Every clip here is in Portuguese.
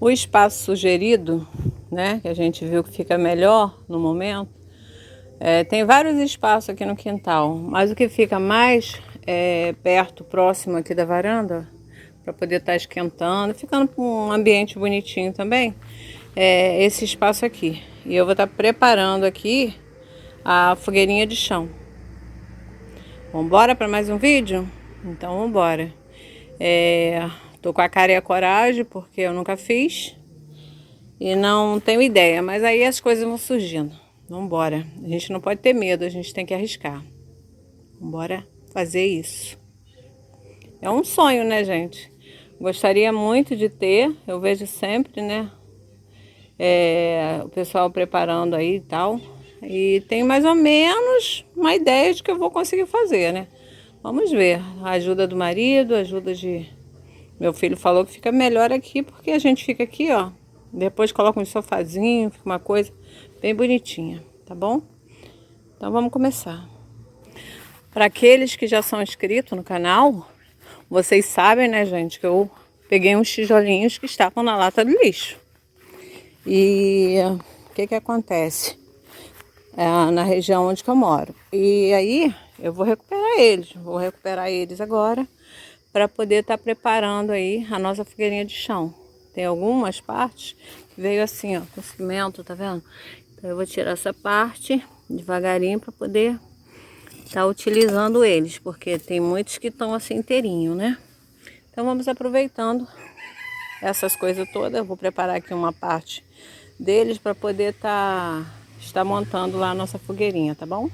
O espaço sugerido, né, que a gente viu que fica melhor no momento, tem vários espaços aqui no quintal, mas o que fica mais perto, próximo aqui da varanda, para poder estar esquentando, ficando com um ambiente bonitinho também, é esse espaço aqui. E eu vou estar preparando aqui a fogueirinha de chão. Vambora para mais um vídeo? Então vambora. Tô com a cara e a coragem, porque eu nunca fiz e não tenho ideia, mas aí as coisas vão surgindo. Vambora. A gente não pode ter medo, a gente tem que arriscar. Vambora fazer isso. É um sonho, né, gente? Gostaria muito de ter, eu vejo sempre, né? O pessoal preparando aí e tal. E tem mais ou menos uma ideia de que eu vou conseguir fazer, né? Vamos ver. A ajuda do marido, a ajuda de... Meu filho falou que fica melhor aqui, porque a gente fica aqui, ó. Depois coloca um sofazinho, fica uma coisa bem bonitinha, tá bom? Então vamos começar. Para aqueles que já são inscritos no canal, vocês sabem, né, gente, que eu peguei uns tijolinhos que estavam na lata do lixo. E o que acontece? Na região onde que eu moro. E aí eu vou recuperar eles agora, para poder estar preparando aí a nossa fogueirinha de chão. Tem algumas partes que veio assim, ó, com cimento, tá vendo? Então eu vou tirar essa parte devagarinho para poder estar utilizando eles, porque tem muitos que estão assim inteirinho, né? Então vamos aproveitando essas coisas todas. Eu vou preparar aqui uma parte deles para poder estar montando lá a nossa fogueirinha, tá bom?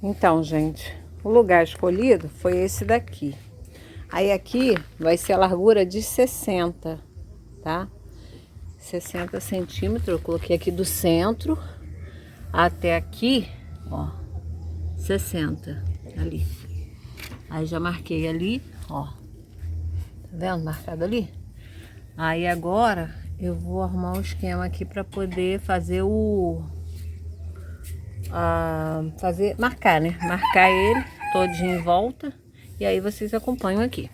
Então, gente, o lugar escolhido foi esse daqui. Aí aqui vai ser a largura de 60, tá? 60 centímetros, eu coloquei aqui do centro até aqui, ó, 60 ali. Aí já marquei ali, ó, tá vendo? Marcado ali. Aí agora eu vou arrumar um esquema aqui para poder fazer marcar, né? Marcar ele todinho em volta. E aí vocês acompanham aqui.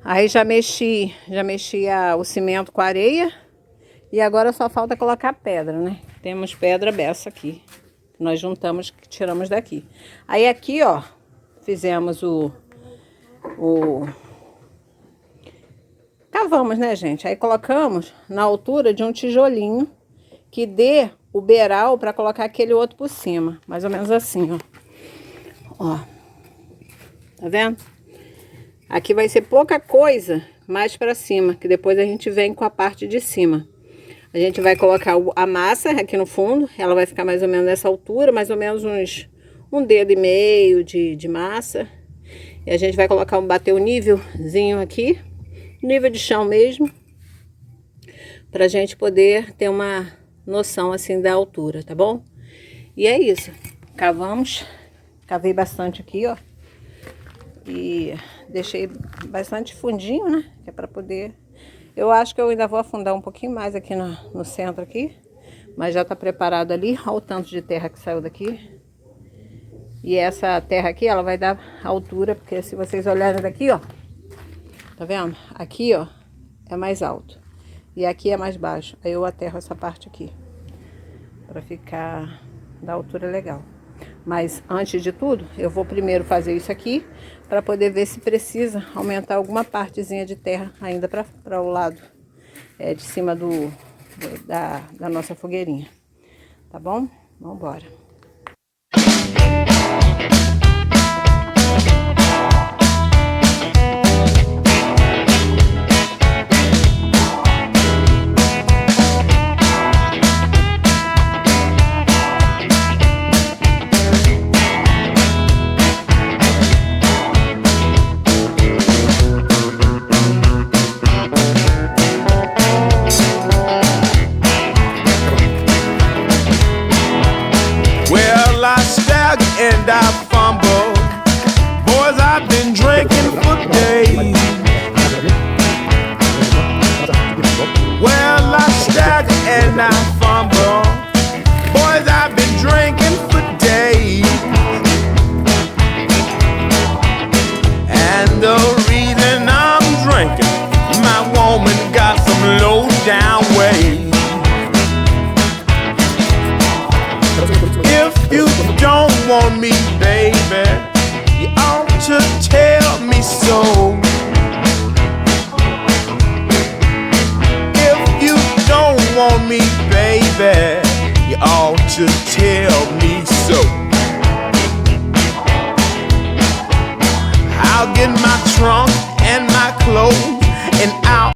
Aí já mexi o cimento com a areia. E agora só falta colocar pedra, né? Temos pedra beça aqui. Que nós juntamos, que tiramos daqui. Aí aqui, ó, fizemos cavamos, né, gente? Aí colocamos na altura de um tijolinho que dê o beiral para colocar aquele outro por cima. Mais ou menos assim, ó. Ó. Tá vendo? Aqui vai ser pouca coisa mais para cima, que depois a gente vem com a parte de cima. A gente vai colocar a massa aqui no fundo, ela vai ficar mais ou menos nessa altura, mais ou menos um dedo e meio de massa. E a gente vai colocar, bater o nívelzinho aqui, nível de chão mesmo, pra gente poder ter uma noção assim da altura, tá bom? E é isso, cavei bastante aqui, ó. E deixei bastante fundinho, né? Que é para poder... Eu acho que eu ainda vou afundar um pouquinho mais aqui no centro aqui. Mas já tá preparado ali. Olha o tanto de terra que saiu daqui. E essa terra aqui, ela vai dar altura. Porque se vocês olharem daqui, ó. Tá vendo? Aqui, ó, é mais alto. E aqui é mais baixo. Aí eu aterro essa parte aqui. Pra ficar da altura legal. Mas antes de tudo, eu vou primeiro fazer isso aqui para poder ver se precisa aumentar alguma partezinha de terra ainda para o lado de cima da nossa fogueirinha. Tá bom? Vamos embora. And I fumble. Boys, I've been drinking for days. Well, I stagger and I fumble. Boys, I've been drinking for days. And the reason I'm drinking, my woman got some low down ways. If you don't want me, baby, you ought to tell me so. If you don't want me, baby, you ought to tell me so. I'll get my trunk and my clothes and I'll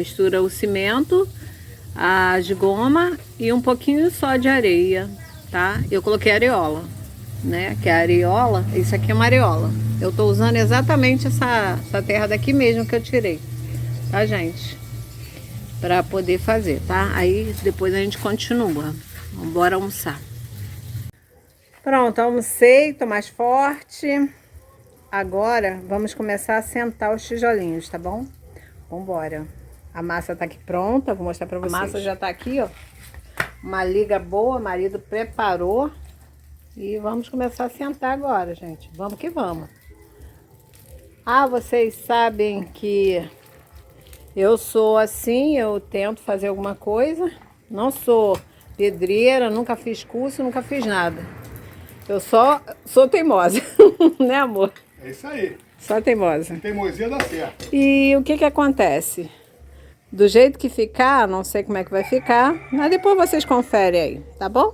mistura o cimento, a de goma e um pouquinho só de areia, tá? Eu coloquei areola, né? Que a areola, isso aqui é uma areola. Eu tô usando exatamente essa terra daqui mesmo que eu tirei, tá, gente? Pra poder fazer, tá? Aí depois a gente continua. Vamos embora almoçar. Pronto, almocei, tô mais forte. Agora vamos começar a sentar os tijolinhos, tá bom? Vambora. A massa tá aqui pronta, vou mostrar pra vocês. A massa já tá aqui, ó. Uma liga boa, o marido preparou. E vamos começar a sentar agora, gente. Vamos que vamos. Ah, vocês sabem que eu sou assim, eu tento fazer alguma coisa. Não sou pedreira, nunca fiz curso, nunca fiz nada. Eu só sou teimosa, né, amor? É isso aí. Só teimosa. Teimosia dá certo. E o que que acontece? Do jeito que ficar, não sei como é que vai ficar, mas depois vocês conferem aí, tá bom?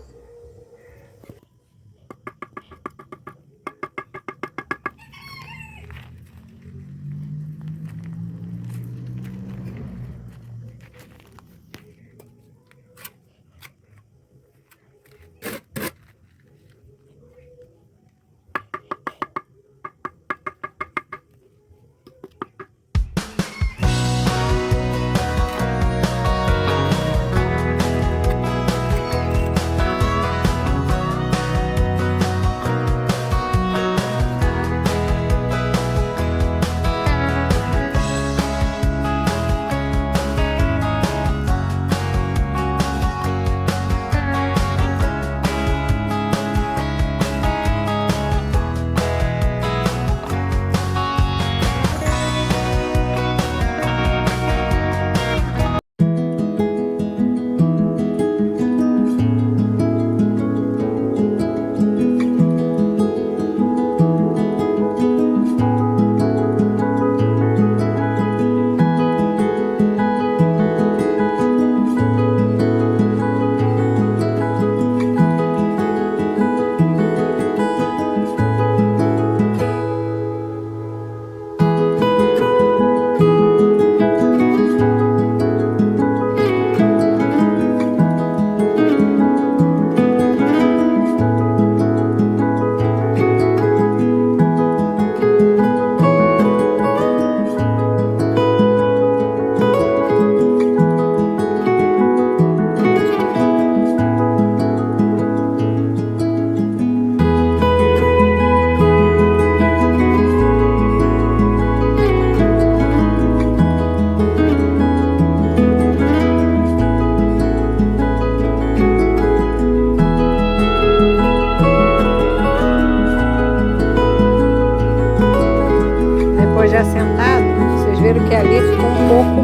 Depois de assentado, vocês viram que ali ficou um pouco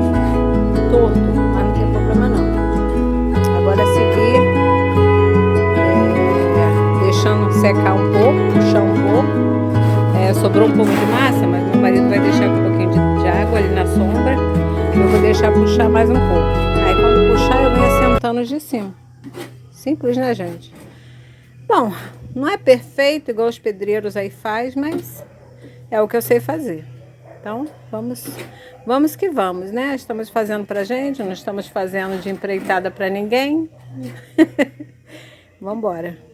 torto, mas não tem problema não. Agora é seguir deixando secar um pouco, puxar um pouco. Sobrou um pouco de massa, mas meu marido vai deixar com um pouquinho de água ali na sombra. Eu vou deixar puxar mais um pouco. Aí quando puxar eu venho assentando de cima. Simples, né, gente? Bom, não é perfeito igual os pedreiros aí faz, mas é o que eu sei fazer. Então, vamos que vamos, né? Estamos fazendo pra gente, não estamos fazendo de empreitada pra ninguém. Vamos embora.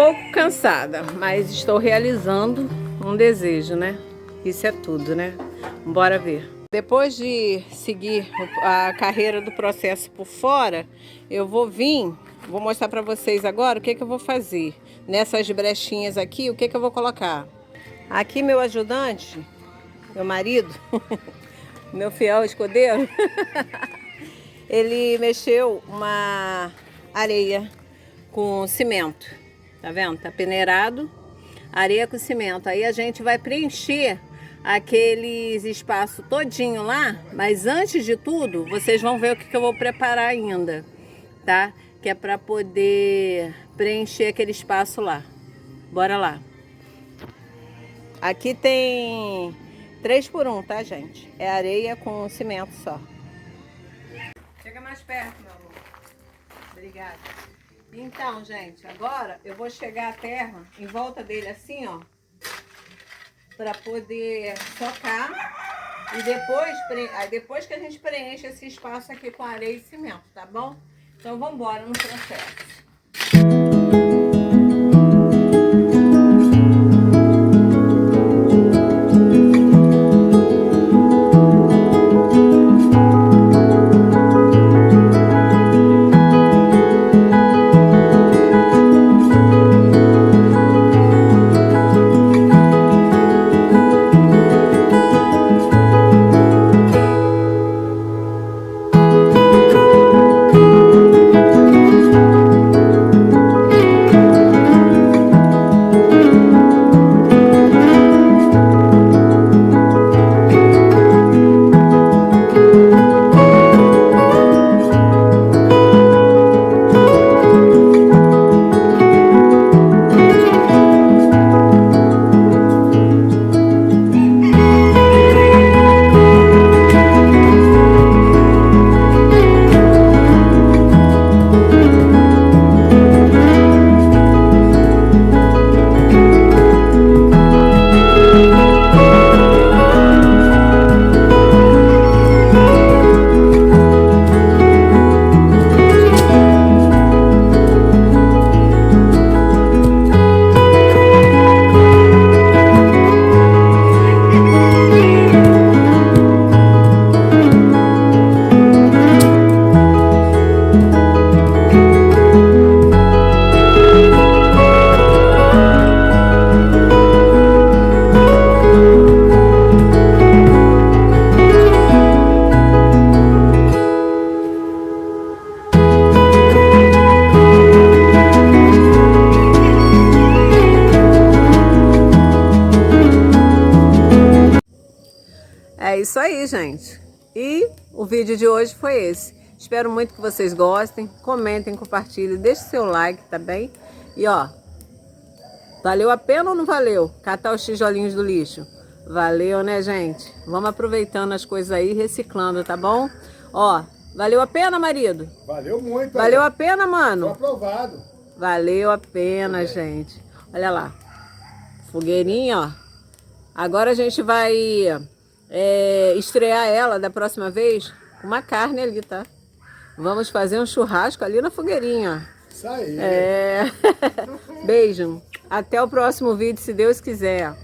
pouco cansada, mas estou realizando um desejo, né? Isso é tudo, né? Bora ver. Depois de seguir a carreira do processo por fora, eu vou mostrar para vocês agora o que eu vou fazer. Nessas brechinhas aqui, o que eu vou colocar. Aqui meu ajudante, meu marido, meu fiel escudeiro, ele mexeu uma areia com cimento, tá vendo? Tá peneirado, areia com cimento. Aí a gente vai preencher aqueles espaços todinho lá, mas antes de tudo, vocês vão ver o que eu vou preparar ainda, tá? Que é para poder preencher aquele espaço lá. Bora lá. Aqui tem 3 por 1, tá, gente? É areia com cimento só. Chega mais perto, meu amor. Obrigada. Então, gente, agora eu vou chegar a terra em volta dele assim, ó, para poder socar e depois que a gente preenche esse espaço aqui com areia e cimento, tá bom? Então vamos embora no processo. É isso aí, gente. E o vídeo de hoje foi esse. Espero muito que vocês gostem. Comentem, compartilhem, deixem seu like, tá bem? E ó, valeu a pena ou não valeu catar os tijolinhos do lixo? Valeu, né, gente? Vamos aproveitando as coisas aí, reciclando, tá bom? Ó, valeu a pena, marido? Valeu muito. Valeu a pena, mano? Foi aprovado. Valeu a pena, gente. Olha lá. Fogueirinha, ó. Agora a gente vai estrear ela da próxima vez com uma carne ali, tá? Vamos fazer um churrasco ali na fogueirinha, ó. Isso aí. Beijo. Até o próximo vídeo, se Deus quiser.